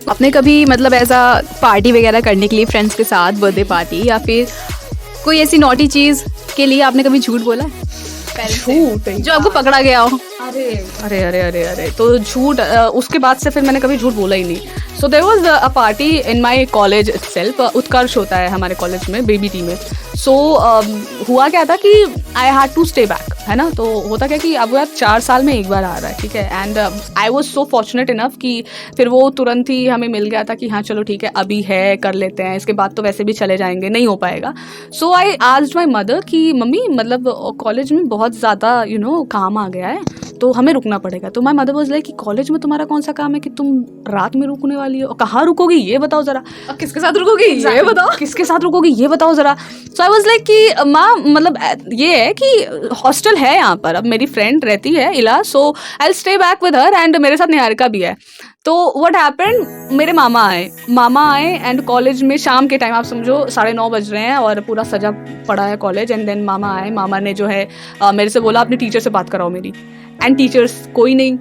आपने कभी मतलब ऐसा पार्टी वगैरह करने के लिए फ्रेंड्स के साथ, बर्थडे पार्टी या फिर कोई ऐसी नॉटी चीज़ के लिए आपने कभी झूठ बोला है? झूठ जो आपको पकड़ा गया हो? अरे अरे अरे अरे अरे तो झूठ उसके बाद से फिर मैंने कभी झूठ बोला ही नहीं. So there was a party in my college itself. Utkarsh होता है हमारे कॉलेज में, BBT में. सो हुआ क्या था कि I had to stay back, है ना. तो होता क्या कि अब यार 4 साल में एक बार आ रहा है, ठीक है. And I was so fortunate enough कि फिर वो तुरंत ही हमें मिल गया था कि हाँ चलो ठीक है अभी है, कर लेते हैं, इसके बाद तो वैसे भी चले जाएंगे, नहीं हो पाएगा. सो आई आस्क्ड माय मदर कि मम्मी मतलब कॉलेज में बहुत ज़्यादा काम आ गया है, तो हमें रुकना पड़ेगा. तो माय मदर वाज लाइक कि कॉलेज में तुम्हारा कौन सा काम है कि तुम रात में रुकने वाली हो, कहाँ रुकोगी ये बताओ ज़रा, अब किसके साथ रुकोगी ये बताओ, किसके साथ रुकोगी ये बताओ ज़रा. सो आई वाज लाइक कि माँ मतलब ये है कि हॉस्टल है यहाँ पर, अब मेरी फ्रेंड रहती है Ila, so I will stay back with her and मेरे साथ निहारिका भी है. तो व्हाट हैपेंड, मेरे मामा आए एंड कॉलेज में शाम के टाइम, आप समझो 9:30 बज रहे हैं और पूरा सजा पड़ा है कॉलेज. एंड देन मामा आए, मामा ने जो है मेरे से बोला अपने टीचर से बात कराओ मेरी. एंड टीचर्स कोई नहीं.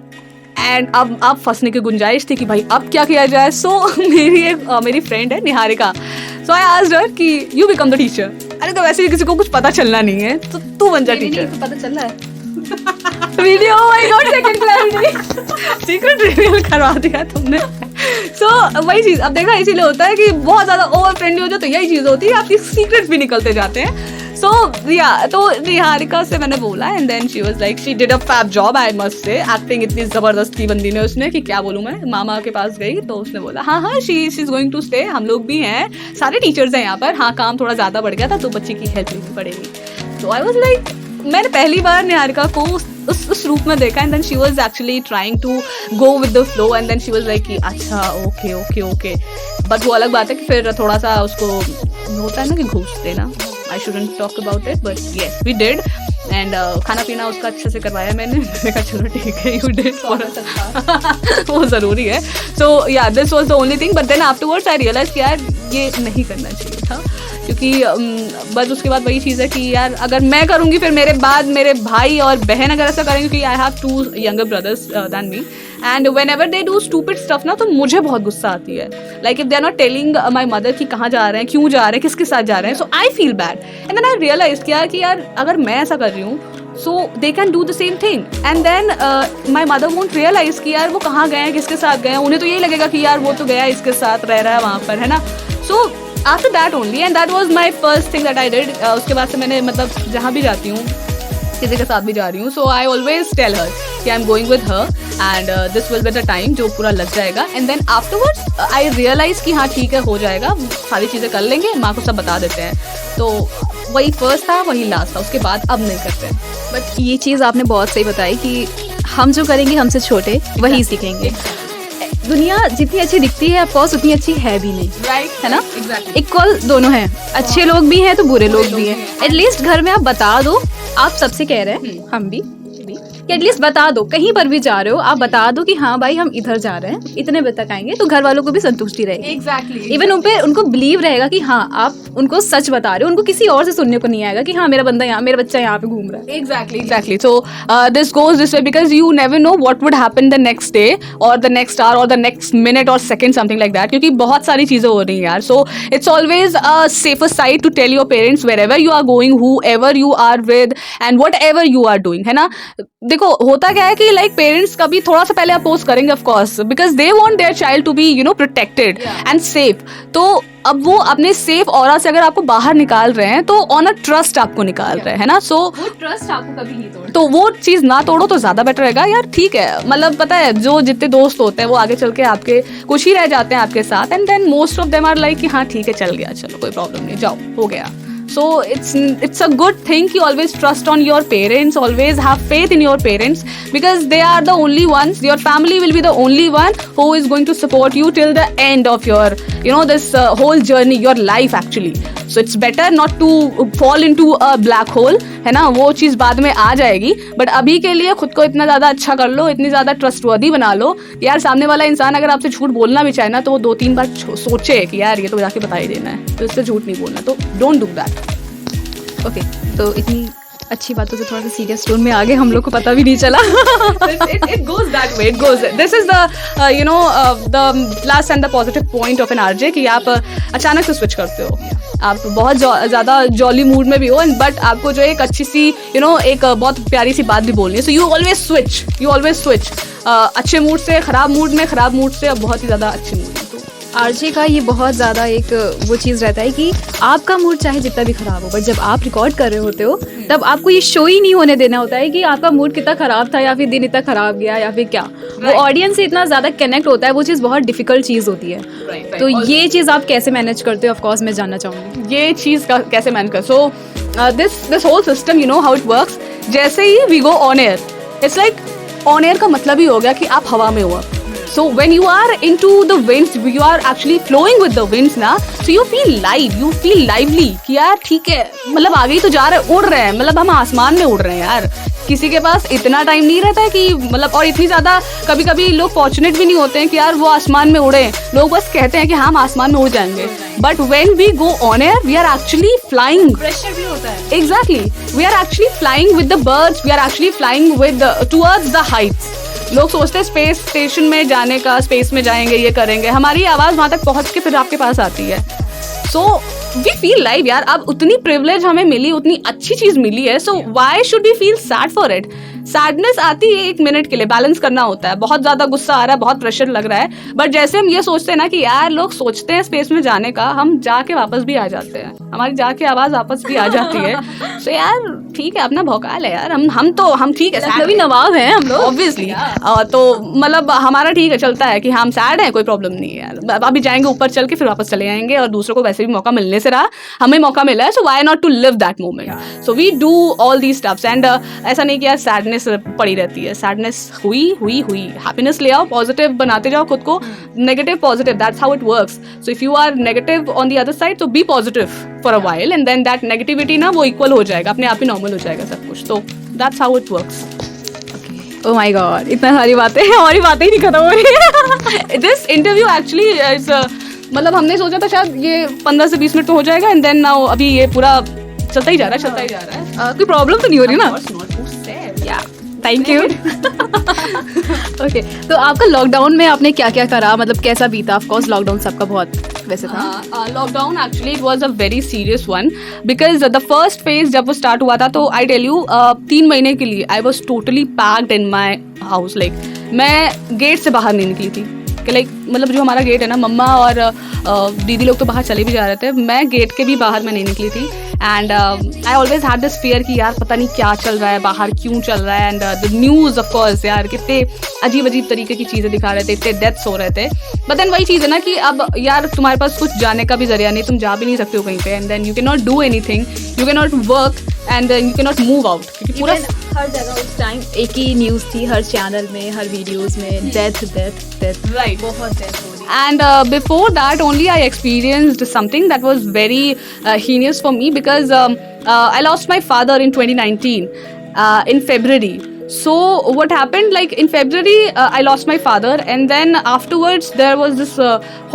एंड अब फंसने की गुंजाइश थी कि भाई अब क्या किया जाए. सो मेरी फ्रेंड है निहारिका, सो आई आस्क्ड हर कि यू बिकम द टीचर. अरे तो वैसे भी किसी को कुछ पता चलना नहीं है, तो तू बन जा टीचर. तो पता चल रहा है video, oh my God, second clarity, secret reveal करवा दिया तुमने. सो वही चीज़ अब देखा, इसीलिए होता है कि बहुत ज़्यादा ओवर फ्रेंडली हो जाओ तो यही चीज़ होती है, आपकी सीक्रेट्स भी निकलते जाते हैं. सो तो निहारिका से मैंने बोला and then she was like she did a fab job, I must say. Acting इतनी ज़बरदस्ती बंदी ने उसने कि क्या बोलूँ मैं. मामा के पास गई तो उसने बोला हाँ she is going to stay, हम लोग भी हैं, सारे टीचर्स हैं यहाँ पर. हाँ काम थोड़ा ज़्यादा बढ़ गया था तो बच्चे की हेल्प लेनी पड़ेगी. तो आई वाज लाइक, मैंने पहली बार निहारिका को उस रूप में देखा. And then she was actually trying to go with the flow and then she was like कि अच्छा ओके ओके ओके. बट वो अलग बात है कि फिर थोड़ा सा उसको होता है ना कि घूस देना. I shouldn't talk about it but yes we did. And खाना पीना उसका अच्छे से करवाया मैंने कहा चलो ठीक है यू डिड फॉर वो ज़रूरी है. सो या this was the only thing. But then afterwards I realise कि यार ये नहीं करना चाहिए था, क्योंकि बस उसके बाद वही चीज़ है कि यार अगर मैं करूँगी फिर मेरे बाद मेरे भाई और बहन अगर ऐसा करेंगे, क्योंकि I have 2 younger brothers than me, and whenever they do stupid stuff ना, तो मुझे बहुत गुस्सा आती है. Like if they are not telling my mother कि कहाँ जा रहे हैं, क्यों जा रहे हैं, किसके साथ जा रहे हैं, so I feel bad. And then I realise किया कि यार अगर मैं ऐसा कर रही हूँ so they can do the same thing. And then my mother won't realise कि यार वो कहाँ गए हैं, किसके साथ गए हैं. उन्हें तो यही लगेगा कि यार वो तो गया इसके साथ रह रहा है वहाँ पर, है ना. So after that only, and that was my first thing that I did. उसके बाद से मैंने मतलब जहाँ भी जाती हूँ, किसी के साथ भी जा रही हूँ, सो आई ऑलवेज टेल हर कि I am going with her and this will be the time जो पूरा लग जाएगा. And then afterwards I realise कि हाँ ठीक है हो जाएगा, सारी चीज़ें कर लेंगे, माँ को सब बता देते हैं. तो वही फर्स्ट था, वही लास्ट था, उसके बाद अब नहीं करते हैं. बट ये चीज़ आपने बहुत सही बताई कि हम जो करेंगे हमसे छोटे वही सीखेंगे. दुनिया जितनी अच्छी दिखती है ऑफकोर्स उतनी अच्छी है भी नहीं, राइट, है ना. एग्जैक्टली. इक्वल दोनों हैं, अच्छे लोग भी हैं तो बुरे लोग भी हैं. एटलीस्ट घर में आप बता दो, आप सबसे कह रहे हैं हम भी कि एटलीस्ट बता दो, कहीं पर भी जा रहे हो आप बता दो कि हाँ भाई हम इधर जा रहे हैं, इतने बजे तक आएंगे, तो घर वालों को भी संतुष्टि रहेगी. एग्जैक्टली. इवन उनको बिलीव रहेगा कि हाँ आप उनको सच बता रहे हो, उनको किसी और से सुनने को नहीं आएगा कि हाँ मेरा बंदा यहाँ, मेरा बच्चा यहाँ पे घूम रहा है. Exactly. So this goes this way because you never know what would happen the next day or the next hour or the next minute or second, something like that. क्योंकि बहुत सारी चीज़ें हो रही हैं यार. So it's always a safer side to tell your parents wherever you are going, whoever you are with and whatever you are doing, है ना. देखो होता क्या है कि लाइक पेरेंट्स कभी थोड़ा सा पहले अपोज करेंगे of course, because they want their child to be protected and safe. तो अब वो अपने सेफ ऑरा से अगर आपको बाहर निकाल रहे हैं तो ऑन अ ट्रस्ट आपको निकाल रहे हैं ना. सो वो ट्रस्ट आपको कभी नहीं तोड़ना, तो वो चीज़ ना तोड़ो तो ज़्यादा बेटर रहेगा यार. ठीक है, मतलब पता है जो जितने दोस्त होते हैं वो आगे चल के आपके कुछ ही रह जाते हैं आपके साथ. And then most of them are like कि हाँ ठीक है चल गया, चलो कोई प्रॉब्लम नहीं, जाओ हो गया. So it's a good thing you always trust on your parents, always have faith in your parents, because they are the only ones, your family will be the only one who is going to support you till the end of your this whole journey, your life actually. So it's better not to fall into a black hole, है ना. वो चीज़ बाद में आ जाएगी, but अभी के लिए खुद को इतना ज़्यादा अच्छा कर लो, इतनी ज़्यादा ट्रस्टवर्दी बना लो यार. सामने वाला इंसान अगर आपसे झूठ बोलना भी चाहे ना तो वो 2-3 बार सोचे कि यार ये तो जाके बता ही देना है, तो इससे झूठ नहीं बोलना. तो डोंट डू दैट. ओके. तो इतनी अच्छी बातों से थोड़ा सा सीरियस टोन में आगे हम लोग को पता भी नहीं चला. it goes that way. It goes. This is the plus and the positive point of an RJ कि आप अचानक से switch करते हो. आप बहुत ज़्यादा जॉली मूड में भी हो, बट आपको जो एक अच्छी सी एक बहुत प्यारी सी बात भी बोलनी है. सो यू ऑलवेज स्विच अच्छे मूड से खराब मूड में, खराब मूड से बहुत ही ज़्यादा अच्छे मूड में. आरजे का ये बहुत ज़्यादा एक वो चीज़ रहता है कि आपका मूड चाहे जितना भी ख़राब हो, बट जब आप रिकॉर्ड कर रहे होते हो तब आपको ये शो ही नहीं होने देना होता है कि आपका मूड कितना ख़राब था या फिर दिन इतना ख़राब गया या फिर क्या. वो ऑडियंस से इतना ज़्यादा कनेक्ट होता है, वो चीज़ बहुत डिफिकल्ट चीज़ होती है. तो ये चीज़ आप कैसे मैनेज करते हो, ऑफकोर्स मैं जानना चाहूँगी. ये चीज़ कैसे मैनेज कर. So this whole system you know how it works. जैसे ही we go on air, it's like on air का मतलब ही हो गया कि आप हवा में हो. So when you are into the winds, you are actually flowing with the winds ना, so you feel live, you feel lively कि यार ठीक है, मतलब आगे ही तो जा रहे हैं, उड़ रहे हैं, मतलब हम आसमान में उड़ रहे हैं यार. किसी के पास इतना टाइम नहीं रहता है कि मतलब, और इतनी ज़्यादा कभी कभी लोग फॉर्चुनेट भी नहीं होते हैं कि यार वो आसमान में उड़े. लोग बस कहते हैं कि हम आसमान में उड़ जाएंगे, but when we go on air we are actually flying. Pressure भी होता है. Exactly, we are actually flying with the birds, we are actually flying with towards the heights. लोग सोचते हैं स्पेस स्टेशन में जाने का, स्पेस में जाएंगे, ये करेंगे, हमारी आवाज़ वहाँ तक पहुँच के फिर आपके पास आती है. सो वी फील लाइव यार. अब उतनी प्रिविलेज हमें मिली, उतनी अच्छी चीज़ मिली है, so why should we feel sad for it. Sadness आती है 1 मिनट के लिए, बैलेंस करना होता है. बहुत ज़्यादा गुस्सा आ रहा है, बहुत प्रेशर लग रहा है, बट जैसे हम ये सोचते हैं ना कि यार लोग सोचते हैं स्पेस में जाने का, हम जाके वापस भी आ जाते हैं, हमारी जाके आवाज़ वापस भी आ जाती है. सो यार ठीक है, अपना भौकाल है यार. हम ठीक है, कभी नवाब हैं हम लोग ऑब्वियसली. तो मतलब हमारा ठीक है, चलता है कि हम सैड हैं, कोई प्रॉब्लम नहीं है यार. अभी जाएंगे ऊपर चल के फिर वापस चले आएंगे, और दूसरों को वैसे भी मौका मिलने से रहा, हमें मौका मिला है, so why not to live that moment. So we do all these stuffs. And ऐसा नहीं कि यार सैडनेस पड़ी रहती है. सैडनेस हुई, हैप्पीनेस ले आओ, पॉजिटिव बनाते जाओ खुद को, negative positive, that's how it works. So if you are negative on the other side, तो be positive for a while, and then that negativity ना वो इक्वल हो जाएगा, अपने आप ही नॉर्मल हो जाएगा सब कुछ. तो that's how it works. Oh my God, इतना सारी बातें हैं, हमारी बातें ही नहीं खत्म हो रही है. दिस इंटरव्यू एक्चुअली इज मतलब हमने सोचा था शायद ये 15 से 20 मिनट में हो जाएगा, एंड देन नाउ अभी ये पूरा चलता ही जा रहा है. कोई प्रॉब्लम तो नहीं हो रही ना? Thank you. ओके, तो आपका लॉकडाउन में आपने क्या क्या करा, मतलब कैसा बीता? ऑफ कोर्स लॉकडाउन सबका बहुत वैसे था. Lockdown actually it was a very serious one, because the first phase जब वो स्टार्ट हुआ था, तो आई टेल यू 3 महीने के लिए I was totally packed in my house. Like मैं गेट से बाहर नहीं निकली थी कि लाइक मतलब जो हमारा गेट है ना, मम्मा और दीदी लोग तो बाहर चले भी जा रहे थे, मैं गेट के भी बाहर में नहीं निकली थी. And I always had this fear कि यार पता नहीं क्या चल रहा है बाहर, क्यों चल रहा है. And the news of course यार कितने अजीब अजीब तरीके की चीज़ें दिखा रहे थे, इतने डेथ्स हो रहे थे. बट देन वही चीज़ है ना कि अब यार तुम्हारे पास कुछ जाने का भी जरिया नहीं, तुम जा भी नहीं सकते हो कहीं पे, and then you can not do anything, you can not work, and then you can not move out, क्योंकि पूरा हर जगह उस टाइम एक ही न्यूज़ थी, हर चैनल में, हर वीडियोस में डेथ. राइट, बहुत डेथ हो रही. And before that only I experienced something that was very heinous for me, because I lost my father in 2019 in February. So what happened, like in February I lost my father, and then afterwards there was this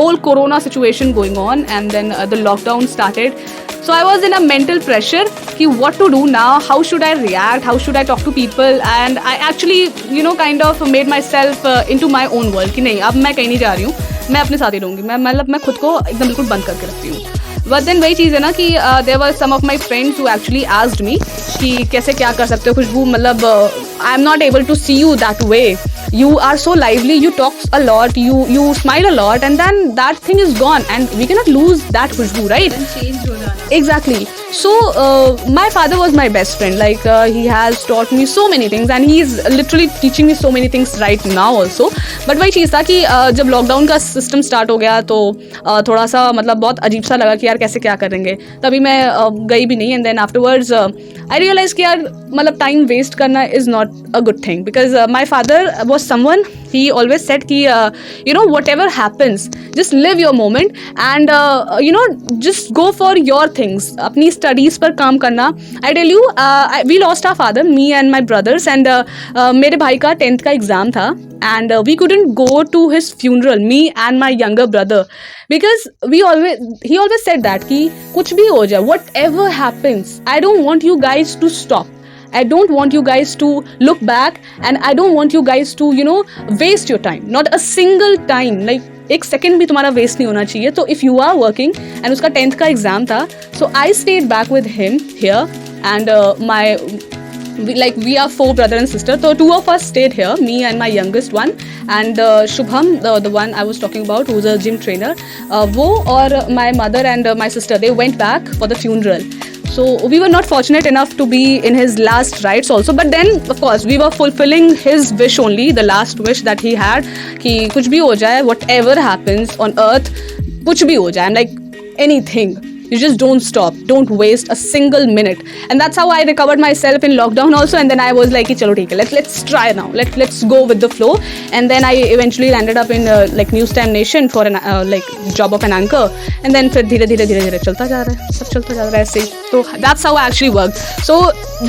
whole corona situation going on, and then the lockdown started. So I was in a mental pressure कि what to do now, how should I react, how should I talk to people, and I actually kind of made myself into my own world कि नहीं, अब मैं कहीं नहीं जा रही हूँ, मैं अपने साथ ही रहूँगी. मैं खुद को एकदम बिल्कुल बंद करके रखती हूँ. बट देन वही चीज़ है ना कि there were some of my friends who actually asked me कि कैसे क्या कर सकते हो खुशबू, मतलब I am not able to see you that way, you are so lively, you talk a lot, you smile a lot, and then that thing is gone, and we cannot lose that Khushbu, right? Change ho jana. Exactly. So my father was my best friend, like he has taught me so many things, and he is literally teaching me so many things right now also. But वही चीज़ था कि जब lockdown का system start हो गया तो थोड़ा सा मतलब बहुत अजीब सा लगा कि यार कैसे क्या करेंगे, तभी मैं गई भी नहीं. And then afterwards I realise कि यार मतलब टाइम वेस्ट करना is not a good thing, because my father was someone, he always said कि whatever happens just live your moment, and just go for your things, अपनी studies पर काम करना. I tell you, we lost our father, me and my brothers, and मेरे भाई का 10th का exam था, and we couldn't go to his funeral, me and my younger brother, because he always said that कि कुछ भी हो जाए, whatever happens, I don't want you guys to stop. I don't want you guys to look back and I don't want you guys to, you know, waste your time. Not a single time. Like एक second भी तुम्हारा waste नहीं होना चाहिए. तो if you are working and उसका 10th का exam था, so I stayed back with him here and my we are 4 brother and sister, so 2 of us stayed here, me and my youngest one, and Shubham, the one I was talking about, who's a gym trainer, wo or my mother and my sister, they went back for the funeral. So we were not fortunate enough to be in his last rites also, but then of course we were fulfilling his wish only, the last wish that he had, कि कुछ भी हो जाए, whatever happens on earth, कुछ भी हो जाए, I'm like anything. You just don't stop, don't waste a single minute, and that's how I recovered myself in lockdown also. And then I was like, "Chalo, theek hai, let's try now. Let's go with the flow." And then I eventually landed up in like News Time Nation for an like job of an anchor. And then फिर धीरे धीरे चलता जा रहा है, सब चलता जा रहा है ऐसे. So that's how I actually worked. So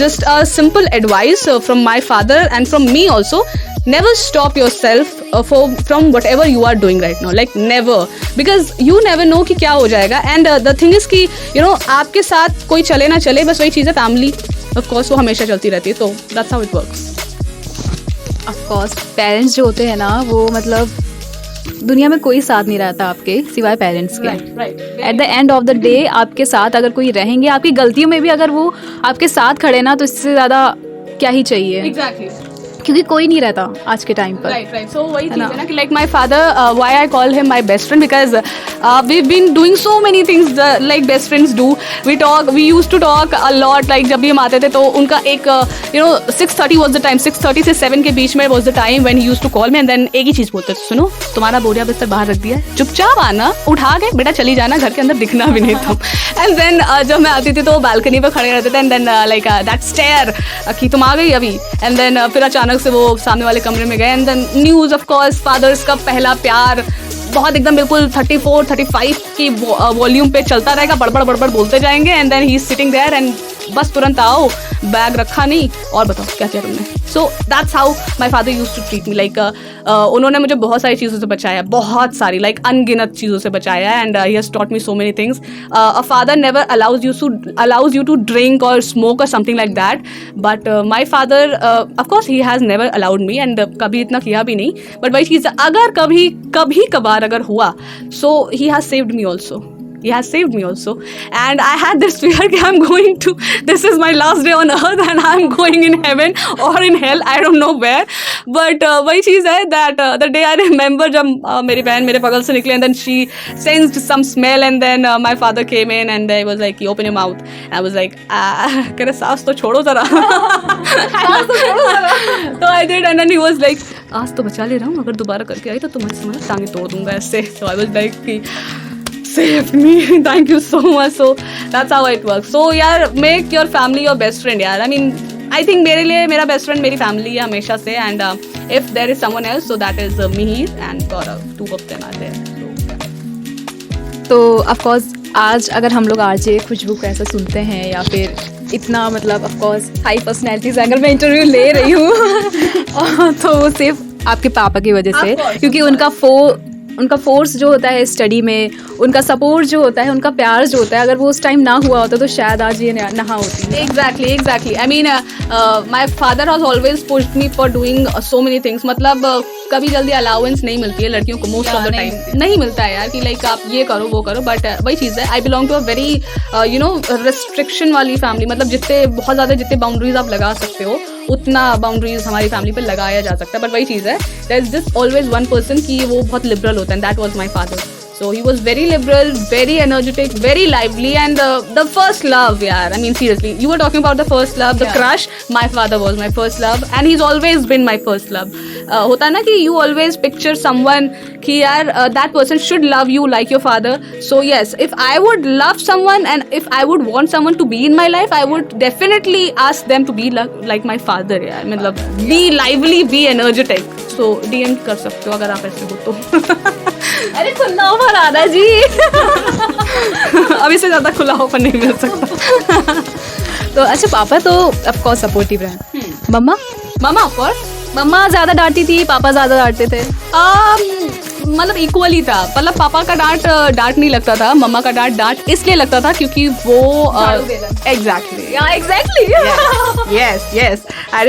just a simple advice from my father and from me also. Never stop yourself from whatever you are doing right now. Like never, because you never know कि क्या हो जाएगा. And the thing is कि you know आपके साथ कोई चले ना चले, बस वही चीज़ है, फैमिली of course वो हमेशा चलती रहती है. तो that's how it works. Of course parents जो होते हैं ना, वो मतलब दुनिया में कोई साथ नहीं रहता आपके सिवाय पेरेंट्स के. At the end of the day आपके साथ अगर कोई रहेंगे, आपकी गलतियों में भी अगर वो आपके साथ खड़े ना, तो इससे ज़्यादा क्या ही चाहिए. Exactly. क्योंकि कोई नहीं रहता आज के टाइम पर. Right. So वही चीज़ है ना कि like my father, why I call him my best friend, because we've been doing so many things like best friends do. We used to talk a lot. Like जब भी हम आते थे तो उनका एक 6:30 was the time. 6:30 से 7 के बीच में was the time when he used to call me, and then एक ही चीज़ बोलते थे, सुनो तुम्हारा बोरिया बिस्तर बाहर रख दिया है, चुपचाप आना, उठा के बेटा चली जाना, घर के अंदर दिखना भी नहीं तुम. And then जब मैं आती थी तो बालकनी पे खड़े रहते थे, and then like that stare कि तुम आ गई अभी, and then फिर अचानक से वो सामने वाले कमरे में गए. And then news of course, fathers का पहला प्यार बहुत एकदम बिल्कुल 34-35 की वॉल्यूम पे चलता रहेगा, बड़बड़ बोलते जाएंगे. And then he is sitting there and बस तुरंत आओ, बैग रखा नहीं और बताओ क्या किया तुमने. So that's how my father used to treat me. Like उन्होंने मुझे बहुत सारी चीज़ों से बचाया, बहुत सारी, लाइक अनगिनत चीज़ों से बचाया. And he has taught me so many things. A father never allows you to drink और स्मोक और something like that, but my father of course he has never allowed me, and कभी इतना किया भी नहीं. बट वही चीज़ अगर कभी कभार अगर हुआ, so he has saved me also. He has saved me also, and I had this fear that this is my last day on earth and I'm going in heaven or in hell, I don't know where. But वही चीज़ है that the day I remember जब मेरी बहन मेरे बगल से निकली, and then she sensed some smell, and then my father came in and he was like, open your mouth. I was like, कह रहे सांस तो छोड़ो जरा. तो I did, and then he was like, आज तो बचा ले रहा हूँ, अगर दोबारा करके आई तो तुम्हारी टांगे तोड़ दूंगा ऐसे. So I was like, saved me. Thank you so much. So that's how it works. So यार, make your family your best friend यार. I mean, I think मेरे लिए मेरा best friend मेरी family है हमेशा से. And if there is someone else, so that is Mihir and Gaurav. 2 of them are there. So yeah. तो of course आज अगर हम लोग आरजे खुशबू को ऐसा सुनते हैं, या फिर इतना मतलब ऑफ कोर्स हाई पर्सनैलिटीज अगर मैं इंटरव्यू ले रही हूँ तो वो सिर्फ आपके पापा की वजह से, क्योंकि उनका फोर्स जो होता है स्टडी में, उनका सपोर्ट जो होता है, उनका प्यार जो होता है, अगर वो उस टाइम ना हुआ होता तो शायद आज ये ना होती. Exactly. I mean, my father has always pushed me for doing so many things. मतलब कभी जल्दी अलाउंस नहीं मिलती है लड़कियों को, मोस्ट ऑफ द टाइम नहीं मिलता है यार, कि लाइक आप ये करो वो करो. बट वही चीज़ है, I belong to a very restriction वाली फैमिली. मतलब जितने बाउंड्रीज आप लगा सकते हो उतना बाउंड्रीज हमारी फैमिली पे लगाया जा सकता है. बट वही चीज़ है, there is just always one person कि वो बहुत लिबरल होता है, and that was my father. So he was very liberal, very energetic, very lively, and the first love, yeah. I mean, seriously, you were talking about the first love, the crush. My father was my first love, and he's always been my first love. होता है ना कि you always picture someone कि यार that person should love you like your father. So yes, if I would love someone and if I would want someone to be in my life, I would definitely ask them to be like my father. यार मतलब be lively, be energetic. So DM कर सकते हो अगर आप ऐसे हो तो. अरे खुला ऑफर आ रहा है जी. अभी से ज़्यादा खुला ऑफर नहीं मिल सकता. तो अच्छा, पापा तो ऑफ कोर्स सपोर्टिव रहे. मम्मा ऑफ कोर्स मम्मा ज़्यादा डांटती थी, पापा ज़्यादा डांटते थे. मतलब इक्वली था, मतलब पापा का डांट नहीं लगता था, मम्मा का डांट इसलिए लगता था क्योंकि वो exactly yes I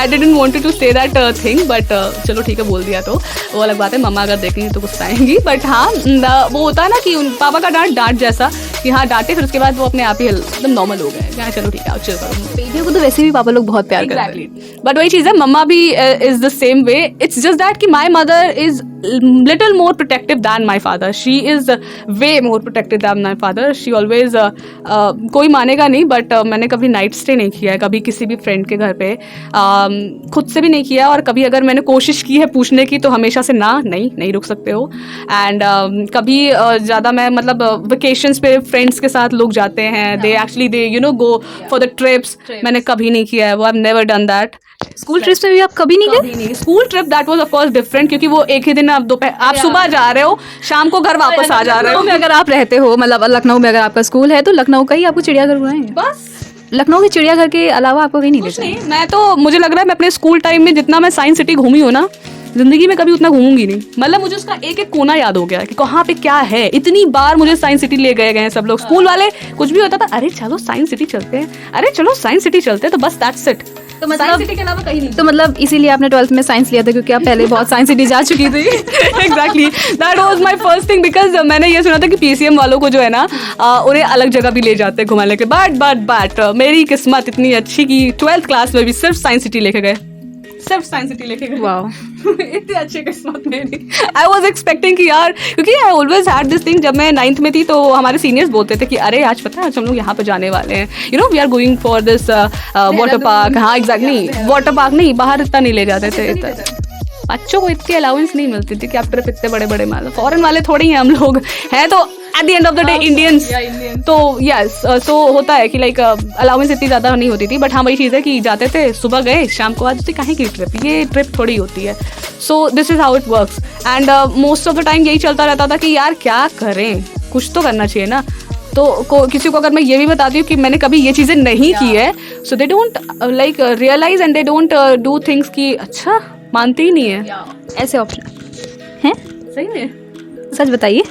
didn't want to say that thing, but चलो ठीक है बोल दिया तो वो अलग बात है, मम्मा अगर देखेंगी तो गुस्साएंगी, बट हाँ वो होता है ना कि पापा का डांट जैसा कि हाँ डांटे, फिर उसके बाद वो अपने आप ही एकदम नॉर्मल हो गए, हाँ चलो ठीक है चिल करो। बेटियों को तो वैसे भी पापा लोग बहुत प्यार करते हैं, बट वही चीज़ है, मम्मा भी is the same way, it's just that कि my mother is little more protective than my father, she is way more protective than my father, she always कोई मानेगा नहीं बट मैंने कभी नाइट स्टे नहीं किया है कभी किसी भी फ्रेंड के घर पे, खुद से भी नहीं किया, और कभी अगर मैंने कोशिश की है पूछने की तो हमेशा से नहीं रुक सकते हो, एंड कभी ज़्यादा मैं मतलब वेकेशंस पे फ्रेंड्स के साथ लोग जाते हैं, they actually they you know go for the trips, मैंने कभी नहीं किया है वो, I have never done that. School trips में भी आप कभी नहीं गए? School trip that was of course different, क्योंकि वो एक ही दिन आप दोपहर आप सुबह जा रहे हो शाम को घर वापस आ जा रहे हो। में अगर आप रहते हो मतलब लखनऊ में अगर आपका स्कूल है तो लखनऊ का ही आपको चिड़ियाघर घुमाएंगे बस, लखनऊ के चिड़ियाघर के अलावा आपको कहीं नहीं ले कुछ जाएंगे? नहीं, मैं तो मुझे लग रहा है मैं अपने स्कूल टाइम में जितना मैं साइंस सिटी घूमी हूँ ना जिंदगी में कभी उतना घूमूंगी नहीं, मतलब मुझे उसका एक एक कोना याद हो गया कि कहाँ पे क्या है, इतनी बार मुझे साइंस सिटी ले गए हैं सब लोग, स्कूल वाले कुछ भी होता था अरे चलो साइंस सिटी चलते हैं, अरे चलो साइंस सिटी चलते हैं, तो बस दैट्स इट, तो मतलब साइंस सिटी के अलावा कहीं नहीं। तो मतलब इसीलिए आपने 12th में साइंस लिया था क्योंकि आप पहले बहुत साइंस सिटी जा चुकी थी? Exactly that was my first thing, because मैंने ये सुना था कि पीसीएम वालों को जो है ना उन्हें अलग जगह भी ले जाते हैं घुमाने के, बट मेरी किस्मत इतनी अच्छी कि 12th क्लास में भी सिर्फ साइंस सिटी लेके गए, सिर्फ साइंस सिटी लेके गए। वाओ इतनी अच्छी किस्मत मेरी। आई वॉज एक्सपेक्टिंग कि यार, क्योंकि I always had this thing, जब मैं 9th में थी तो हमारे सीनियर्स बोलते थे कि अरे आज पता है आज हम लोग यहाँ पे जाने वाले हैं, you know we are going for this water park, हाँ एग्जैक्ट नहीं वाटर पार्क नहीं, बाहर इतना नहीं ले जाते थे, बच्चों को इतनी अलाउंस नहीं मिलती थी कि आप ट्रिप इतने बड़े बड़े मार, फॉरेन वाले थोड़ी हैं हम लोग, हैं तो at the end of the day Indians, तो यस सो होता है कि लाइक अलाउंस इतनी ज़्यादा नहीं होती थी, बट हाँ वही चीज़ है कि जाते थे सुबह गए शाम को आज, कहीं की ट्रिप, ये ट्रिप थोड़ी होती है, so this is how it works, and most of the time यही चलता रहता था कि यार क्या करें, कुछ तो करना चाहिए ना, तो किसी को अगर मैं ये भी बताती हूँ कि मैंने कभी ये चीज़ें नहीं की है, so they don't like realise and they don't do things कि अच्छा मानते ही नहीं है, ऐसे ऑप्शन हैं? सही में सच बताइए।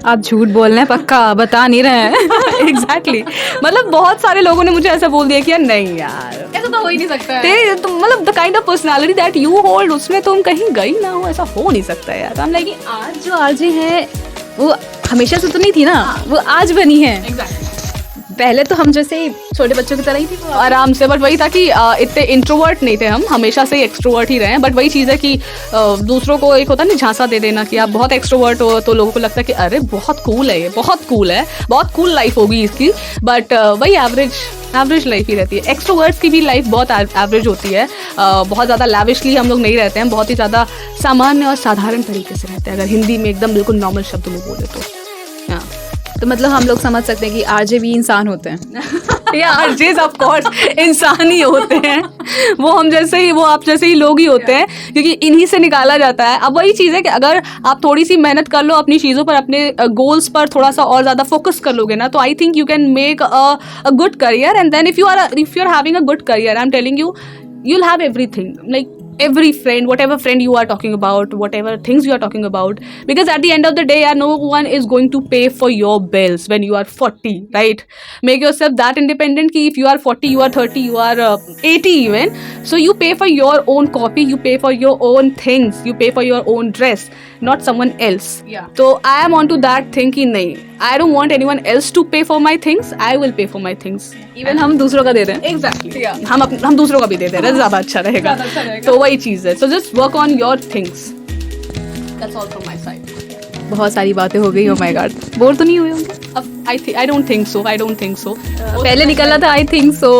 आप झूठ बोल रहे हैं, पक्का बता नहीं रहे हैं? एग्जैक्टली मतलब बहुत सारे लोगों ने मुझे ऐसा बोल दिया कि यार नहीं यार ऐसा तो हो ही नहीं सकता है, तेरे तुम मतलब the kind of personality that you hold उसमें तुम कहीं गई ना हो, ऐसा हो नहीं सकता यार। हम लाइक आज जो आरजे है वो हमेशा से तो नहीं थी ना, वो आज बनी है। एग्जैक्टली पहले तो हम जैसे छोटे बच्चों की तरह ही थी वो आराम से, बट वही था कि इतने इंट्रोवर्ट नहीं थे हम, हमेशा से एक्सट्रोवर्ट ही रहे हैं, बट वही चीज़ है कि दूसरों को एक होता नहीं झांसा दे देना कि आप बहुत एक्सट्रोवर्ट हो तो लोगों को लगता है कि अरे बहुत कूल है ये, बहुत कूल है, बहुत कूल लाइफ होगी इसकी, बट वही एवरेज लाइफ ही रहती है। एक्सट्रोवर्ट्स की भी लाइफ बहुत एवरेज होती है, बहुत ज़्यादा लैविशली हम लोग नहीं रहते हैं, बहुत ही ज़्यादा सामान्य और साधारण तरीके से रहते हैं, अगर हिंदी में एकदम बिल्कुल नॉर्मल शब्द में बोले तो। हाँ तो मतलब हम लोग समझ सकते हैं कि आरजे भी इंसान होते हैं। या आरजेस ऑफ कोर्स इंसान ही होते हैं, वो हम जैसे ही, वो आप जैसे ही लोग ही होते हैं, क्योंकि इन्हीं से निकाला जाता है। अब वही चीज़ है कि अगर आप थोड़ी सी मेहनत कर लो अपनी चीज़ों पर, अपने गोल्स पर थोड़ा सा और ज़्यादा फोकस कर लोगे ना, तो I think you can make a good career, and then if you are having a good career, I am telling you, you'll have everything, like every friend, whatever friend you are talking about, whatever things you are talking about, because at the end of the day no one is going to pay for your bills when you are 40, right? Make yourself that independent ki if you are 40, you are 30, you are 80 even, so you pay for your own copy, you pay for your own things, you pay for your own dress, not someone else. Yeah. So I am onto that thing ki nahi, I don't want anyone else to pay for my things, I will pay for my things. Even हम दूसरों का दे रहे हैं। Exactly. हम दूसरों का भी दे रहे हैं, ज़्यादा अच्छा रहेगा, तो वही चीज़ है, so just work on your things. That's all from my side. बहुत सारी बातें हो गई, oh my God, बोर तो नहीं हुए होंगे? I don't think so. पहले निकला था I think so।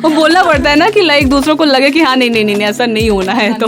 वो बोलना पड़ता है ना कि लाइक दूसरों को लगे कि हाँ नहीं ऐसा नहीं होना है, तो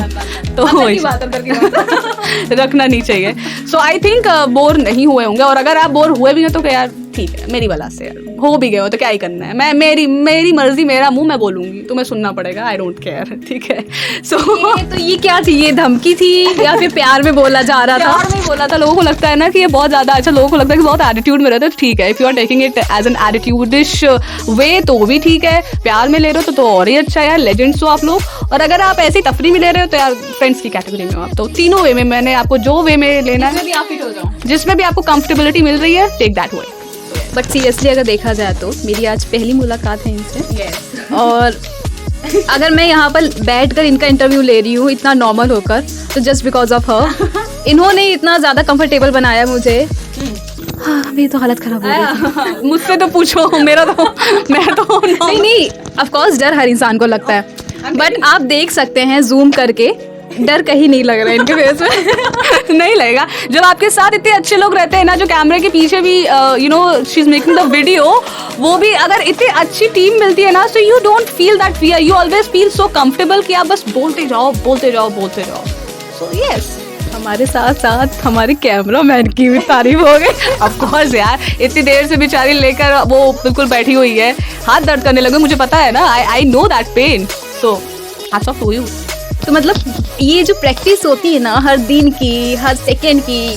रखना नहीं चाहिए। सो आई थिंक बोर नहीं हुए होंगे, और अगर आप बोर हुए भी हैं तो क्या यार ठीक है मेरी वजह से यार हो भी गया हो तो क्या ही करना है, मैं मेरी मर्जी मेरा मुंह, मैं बोलूंगी, तुम्हें सुनना पड़ेगा, आई डोंट केयर, ठीक है। सो तो ये क्या थी, ये धमकी थी या फिर प्यार में बोला जा रहा था? प्यार में बोला था। लोगों को लगता है ना कि ये बहुत ज्यादा अच्छा, लोगों को लगता है कि बहुत एटीट्यूड में रहता है, ठीक है, if you are taking it as an attitudish way तो भी ठीक है, प्यार में ले रहे हो तो और ही अच्छा है यार, लेजेंड्स हो आप लोग। और अगर आप ऐसी तफरी में ले रहे हो तो यार फ्रेंड्स की कैटेगरी में हो आप। तो तीनों वे में मैंने आपको जो वे में लेना है, भी आप फिट हो जाओ, जिसमें भी आपको कंफर्टेबिलिटी मिल रही है, take that way. But seriously अगर देखा जाए तो मेरी आज पहली मुलाकात है इनसे, और अगर मैं यहाँ पर बैठकर इनका इंटरव्यू ले रही हूँ इतना नॉर्मल होकर, तो जस्ट बिकॉज ऑफ हर इन्होंने इतना ज़्यादा कंफर्टेबल बनाया मुझे। हाँ, मेरी तो हालत खराब हो गई। मुझसे तो पूछो, मेरा तो मैं तो नहीं, ऑफ कोर्स डर हर इंसान को लगता है, बट आप देख सकते हैं जूम करके, डर कहीं नहीं लग रहा है इनके फेस में। नहीं लगेगा जब आपके साथ इतने अच्छे लोग रहते हैं ना, जो कैमरे के पीछे भी you know she is making the video, वो भी अगर इतनी अच्छी टीम मिलती है ना, so you don't feel that fear, you always feel so comfortable कि आप बस बोलते जाओ बोलते जाओ बोलते जाओ। सो यस, हमारे साथ साथ हमारे कैमरा मैन की भी तारीफ हो गई। ऑफ कोर्स यार, इतनी देर से बेचारी लेकर वो बिल्कुल बैठी हुई है, हाथ दर्द करने लगे, मुझे पता है ना, I know that pain, so hats off to you. तो मतलब ये जो प्रैक्टिस होती है ना हर दिन की, हर सेकेंड की,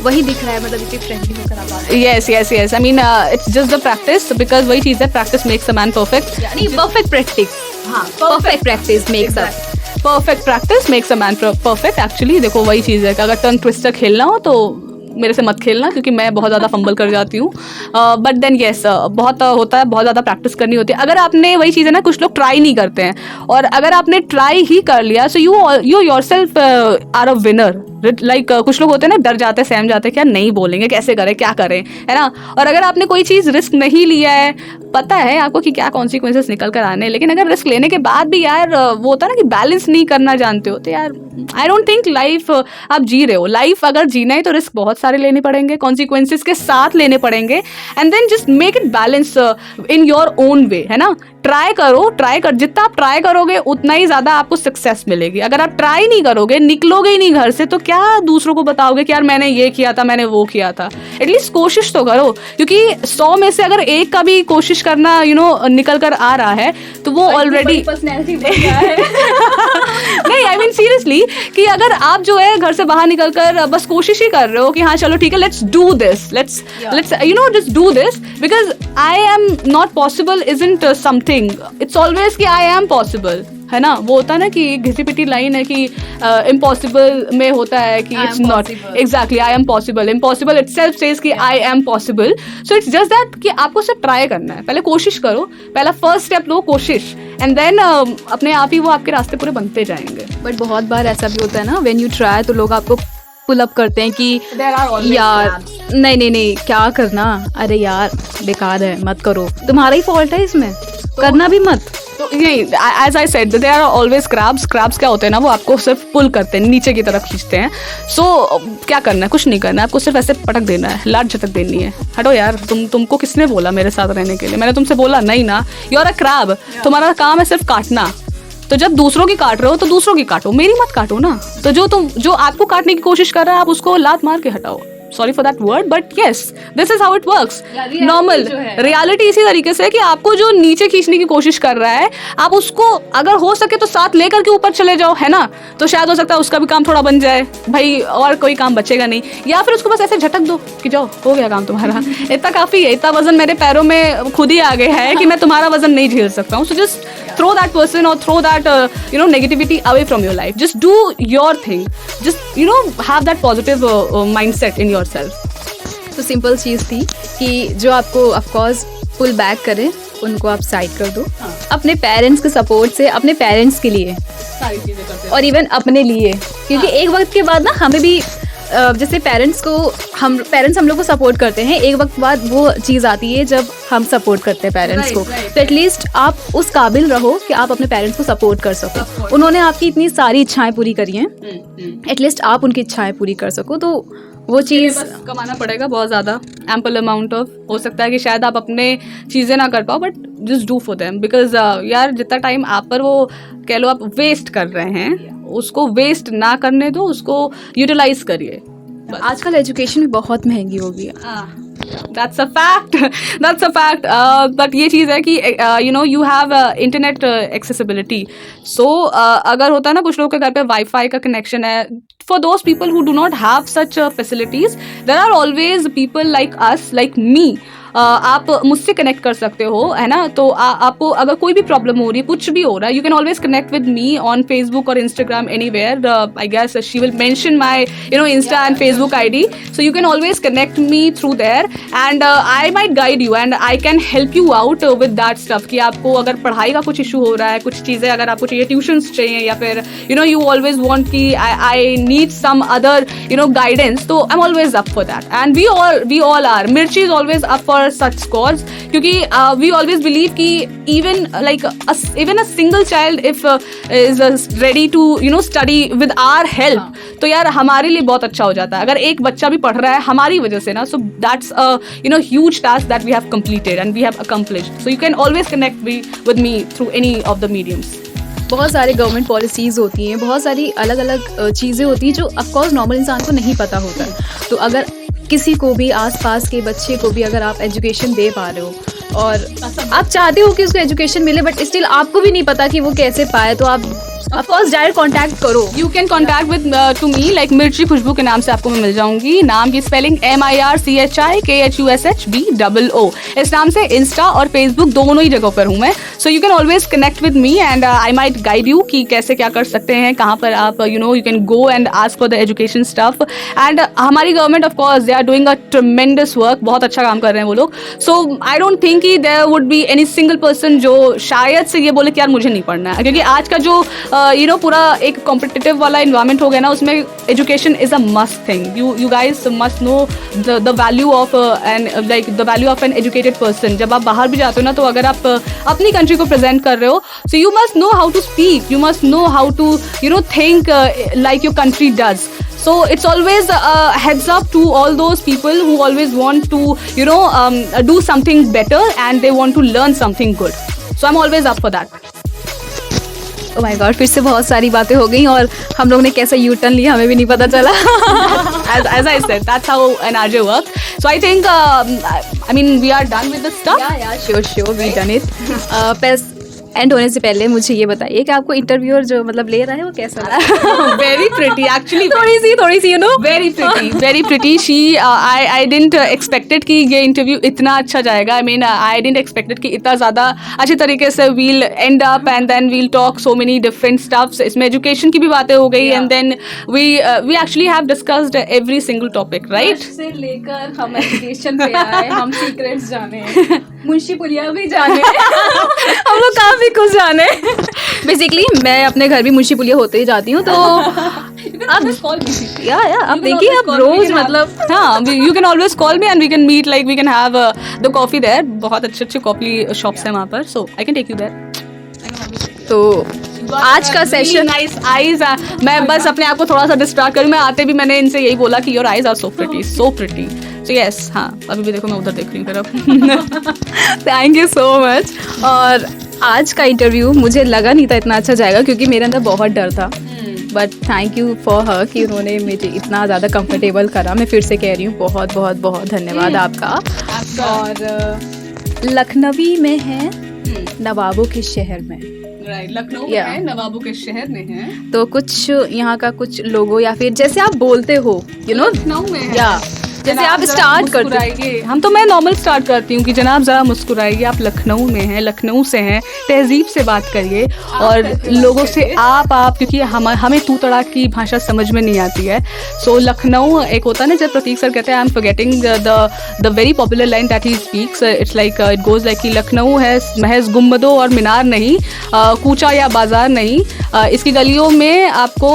वही दिख रहा है, मतलब इतनी फ्रेंडली होकर आप बात। yes, I mean it's just the practice, because वही चीज़ है, practice makes a man perfect, यानी परफेक्ट प्रैक्टिस, हाँ perfect practice makes us, perfect practice makes a man perfect। Actually देखो वही चीज़ है कि अगर टर्न ट्विस्टर खेलना हो तो मेरे से मत खेलना, क्योंकि मैं बहुत ज़्यादा फंबल कर जाती हूँ। बट देन येस, बहुत होता है, बहुत ज़्यादा प्रैक्टिस करनी होती है। अगर आपने वही चीज़ है ना, कुछ लोग ट्राई नहीं करते हैं, और अगर आपने ट्राई ही कर लिया, so you yourself are a winner. Like कुछ लोग होते हैं ना, डर जाते हैं, सहम जाते हैं, क्या नहीं बोलेंगे, कैसे करें, क्या करें, है ना। और अगर आपने कोई चीज़ रिस्क नहीं लिया है, पता है आपको कि क्या कॉन्सिक्वेंसेस निकल कर आने, लेकिन अगर रिस्क लेने के बाद भी यार वो होता है ना कि बैलेंस नहीं करना जानते हो, तो यार आई डोंट थिंक लाइफ आप जी रहे हो। लाइफ अगर जीना है तो रिस्क बहुत सारे लेने पड़ेंगे, कॉन्सिक्वेंसेस के साथ लेने पड़ेंगे, and then just make it balance in your own way, है ना। ट्राई कर, जितना आप ट्राई करोगे उतना ही ज़्यादा आपको सक्सेस मिलेगी। अगर आप ट्राई नहीं करोगे, निकलोगे ही नहीं घर से, तो क्या दूसरों को बताओगे कि यार मैंने ये किया था, मैंने वो किया था। एटलीस्ट कोशिश तो करो, क्योंकि 100 में से अगर एक का भी कोशिश करना निकल कर आ रहा है तो वो ऑलरेडी पर्सनैलिटी बन गया है। नहीं, आई मीन सीरियसली, कि अगर आप जो है घर से बाहर निकल कर बस कोशिश ही कर रहे हो कि हाँ चलो ठीक है, let's do this, let's just do this, because I am not possible isn't something, it's always कि आई एम पॉसिबल, है ना। वो होता है ना कि घिसी पिटी लाइन है कि इम्पॉसिबल में होता है कि it's not exactly, I am possible, impossible itself says कि I am possible. So it's just that कि आपको सिर्फ ट्राई करना है, पहले कोशिश करो, पहला फर्स्ट स्टेप लो, कोशिश, एंड देन अपने आप ही वो आपके रास्ते पूरे बनते जाएंगे। बट बहुत बार ऐसा भी होता है ना, व्हेन यू ट्राई, तो लोग आपको पुल अप करते हैं कि यार नहीं क्या करना, अरे यार बेकार है, मत करो, तुम्हारा ही फॉल्ट है इसमें, करना भी मत। तो नहीं, as I said there are always crabs क्या होते हैं ना, वो आपको सिर्फ पुल करते हैं, नीचे की तरफ खींचते हैं। सो क्या करना है, कुछ नहीं करना है, आपको सिर्फ ऐसे पटक देना है, लात झटक देनी है। हटो यार, तुमको किसने बोला मेरे साथ रहने के लिए, मैंने तुमसे बोला नहीं ना, यू आर अ क्रैब, तुम्हारा काम है सिर्फ काटना। तो जब दूसरों की काट रहे हो तो दूसरों की काटो, मेरी मत काटो ना। तो जो आपको काटने की कोशिश कर रहा है, आप उसको लात मार के हटाओ। Sorry for that word, but yes, this is how it works. Normal reality इसी तरीके से कि आपको जो नीचे खींचने की कोशिश कर रहा है, आप उसको अगर हो सके तो साथ लेकर के ऊपर चले जाओ, है ना। तो शायद हो सकता है उसका भी काम थोड़ा बन जाए भाई, और कोई काम बचेगा नहीं। या फिर उसको बस ऐसे झटक दो कि जाओ, हो गया काम तुम्हारा, इतना काफी है, इतना वजन मेरे पैरों में खुद ही आ गया है कि मैं तुम्हारा वजन नहीं झेल सकता हूँ। So just throw that person or throw that negativity away from your life. Just do your thing. Just have that positive mindset in yourself. तो सिंपल चीज़ थी कि जो आपको ऑफ कोर्स पुल बैक करें, उनको आप साइड कर दो। अपने पेरेंट्स के सपोर्ट से, अपने पेरेंट्स के लिए सारी चीजें करते और इवन अपने लिए, क्योंकि एक वक्त के बाद ना हमें भी जैसे पेरेंट्स हम लोग को सपोर्ट करते हैं, एक वक्त बाद वो चीज़ आती है जब हम सपोर्ट करते हैं पेरेंट्स को। तो एटलीस्ट आप उस काबिल रहो कि आप अपने पेरेंट्स को सपोर्ट कर सको। उन्होंने आपकी इतनी सारी इच्छाएं पूरी करी हैं, एटलीस्ट आप उनकी इच्छाएं पूरी कर सको। तो वो चीज़ कमाना पड़ेगा बहुत ज़्यादा, एम्पल अमाउंट ऑफ, हो सकता है कि शायद आप अपने चीज़ें ना कर पाओ, but just do for them, because यार जितना टाइम आप पर वो कह लो आप वेस्ट कर रहे हैं, उसको वेस्ट ना करने दो, उसको यूटिलाइज करिए। आजकल एजुकेशन भी बहुत महंगी हो गई है, That's a fact. That's a fact. But ये चीज़ है कि you have internet accessibility. So अगर होता है ना कुछ लोगों के घर पे वाईफाई का कनेक्शन है, for those people who do not have such facilities, there are always people like us, like me. आप मुझसे कनेक्ट कर सकते हो, है ना? तो आपको अगर कोई भी प्रॉब्लम हो रही है, कुछ भी हो रहा है, you can always connect with me on Facebook और Instagram, anywhere. I guess she will mention my insta and Facebook ID, so you can always connect me through there and I might guide you and I can help you out with that stuff. कि आपको अगर पढ़ाई का कुछ issue हो रहा है, कुछ चीज़ें अगर आपको चाहिए, ट्यूशंस चाहिए, या फिर यू ऑलवेज वांट कि I need some other guidance, तो I am always up for that and we all are. Mirchi is always up for such cause, क्योंकि we always believe कि even a single child if is ready to study with our help, तो यार हमारे लिए बहुत अच्छा हो जाता है. अगर एक बच्चा भी पढ़ रहा है हमारी वजह से ना, so that's a huge task that we have completed and we have accomplished. So you can always connect with me through any of the mediums. बहुत सारे गवर्नमेंट पॉलिसीज़ होती हैं, बहुत सारी अलग अलग चीज़ें होती हैं जो ऑफकोर्स नॉर्मल इंसान को नहीं पता होता है. तो अगर किसी को भी, आसपास के बच्चे को भी अगर आप एजुकेशन दे पा रहे हो और आप चाहते हो कि उसको एजुकेशन मिले, बट स्टिल आपको भी नहीं पता कि वो कैसे पाए, तो आप ऑफकोर्स डायरेक्ट कॉन्टैक्ट करो. You can contact with to me, like Mirchi Khushboo के नाम से आपको मैं मिल जाऊंगी. नाम की स्पेलिंग MIRCHIKHUSHBOO. इस नाम से इंस्टा और फेसबुक दोनों ही जगहों पर हूँ मैं. So you can always connect with me and I might guide you कि कैसे क्या कर सकते हैं, कहाँ पर आप you can go and ask for the education stuff. And हमारी government of course they are doing a tremendous work, बहुत अच्छा काम कर रहे हैं वो लोग. सो आई डोंट थिंक कि there would be any single person जो शायद से ये बोले कि यार मुझे नहीं पढ़ना है, क्योंकि आज का जो पूरा एक कॉम्पिटिटिव वाला इन्वायरमेंट हो गया ना, उसमें education is a must thing. You guys must know the value of an educated person. जब आप बाहर भी जाते हो ना, तो अगर आप अपनी कंट्री को प्रेजेंट कर रहे हो, so you must know how to speak, you must know how to think like your country does. So it's always a heads up to all those people who always want to do something better and they want to learn something good. So I'm always up for that. Oh my God, फिर से बहुत सारी बातें हो गई और हम लोग ने कैसा यू टर्न लिया हमें भी नहीं पता चला. as I said, that's how an RJ works. So I think we are done with the stuff. Yeah, sure, we done it. And होने से पहले मुझे ये बताइए कि आपको इंटरव्यूअर जो मतलब ले रहा है वो कैसा रहा? वेरी प्रिटी एक्चुअली, थोड़ी सी very pretty. She I didn't expected कि ये इंटरव्यू इतना अच्छा जाएगा. आई डिडंट एक्सपेक्टेड कि इतना ज़्यादा अच्छे तरीके से we'll end up and then we'll talk so many different stuffs. इसमें एजुकेशन की भी बातें हो गई and then we actually have discussed every single topic, right? से लेकर हम एजुकेशन पे आए, हम सीक्रेट्स जाने, मुंशी पुलिया भी जाने, हम लोग काफी कुछ जाने. बेसिकली मैं अपने घर भी मुंशी पुलिया होते ही जाती हूँ, तो आप देखिए आप रोज मतलब हाँ, you can always call me and we can meet, like we can have the coffee there. बहुत अच्छे कॉफी शॉप्स हैं वहाँ पर, so I can take you there. तो आज का सेशन नाइस आईज. मैं बस अपने आप को थोड़ा सा डिस्ट्रैक्ट करूँ. मैं आते भी मैंने इनसे यही बोला कि your eyes are so pretty. So yes, हाँ, अभी भी देखो मैं उधर देख रही हूँ तरफ. Thank you so much. और आज का इंटरव्यू मुझे लगा नहीं था इतना अच्छा जाएगा, क्योंकि मेरे अंदर बहुत डर था. But thank you for her कि उन्होंने मुझे इतना ज़्यादा कंफर्टेबल करा. मैं फिर से कह रही हूँ बहुत बहुत बहुत धन्यवाद आपका. और लखनवी में है, नवाबों के शहर में. लखनऊ में है, नवाबों के शहर में है. तो कुछ यहाँ का कुछ लोगो या फिर जैसे आप बोलते हो लखनऊ में है, या जैसे आप स्टार्ट करते हैं. मैं नॉर्मल स्टार्ट करती हूँ कि जनाब ज़रा मुस्कुराइए, आप लखनऊ में हैं, लखनऊ से हैं, तहजीब से बात करिए और लोगों से आप, क्योंकि हमें तू तड़ाक की भाषा समझ में नहीं आती है. सो लखनऊ एक होता है ना, जब प्रतीक सर कहते हैं I am forgetting the very popular line that he speaks. It's like it goes like कि लखनऊ है महज गुम्बदों और मीनार नहीं, कूचा या बाजार नहीं, इसकी गलियों में आपको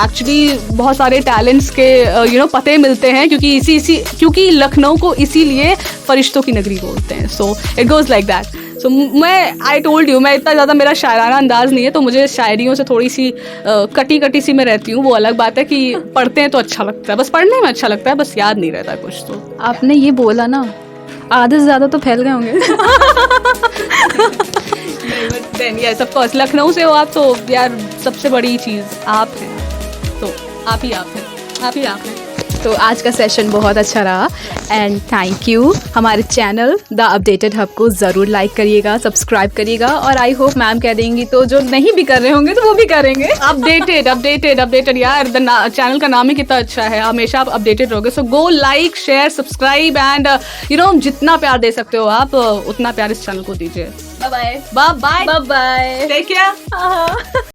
एक्चुअली बहुत सारे टैलेंट्स के पते मिलते हैं, क्योंकि लखनऊ को इसीलिए फरिश्तों की नगरी बोलते हैं. So it goes like that. So I told you, मैं इतना ज़्यादा मेरा शायराना अंदाज़ नहीं है, तो मुझे शायरियों से थोड़ी सी कटी सी मैं रहती हूँ. वो अलग बात है कि पढ़ते हैं तो अच्छा लगता है, बस पढ़ने में अच्छा लगता है, बस याद नहीं रहता कुछ. तो आपने ये बोला ना, आधे से ज़्यादा तो फैल गए होंगे. यस ऑफ कोर्स, लखनऊ से हो आप तो यार सबसे बड़ी चीज़ आप हैं, तो आप ही हैं. तो आज का सेशन बहुत अच्छा रहा एंड थैंक यू। हमारे चैनल द अपडेटेड हब को ज़रूर लाइक करिएगा, सब्सक्राइब करिएगा और आई होप मैम कह देंगी तो जो नहीं भी कर रहे होंगे तो वो भी करेंगे। अपडेटेड यार, चैनल का नाम ही कितना अच्छा है, हमेशा आप अपडेटेड रहोगे। So go like, share, subscribe and जितना प्यार दे सकते हो आप उतना प्यार इस चैनल को दीजिए। Bye bye bye bye, bye bye, take care.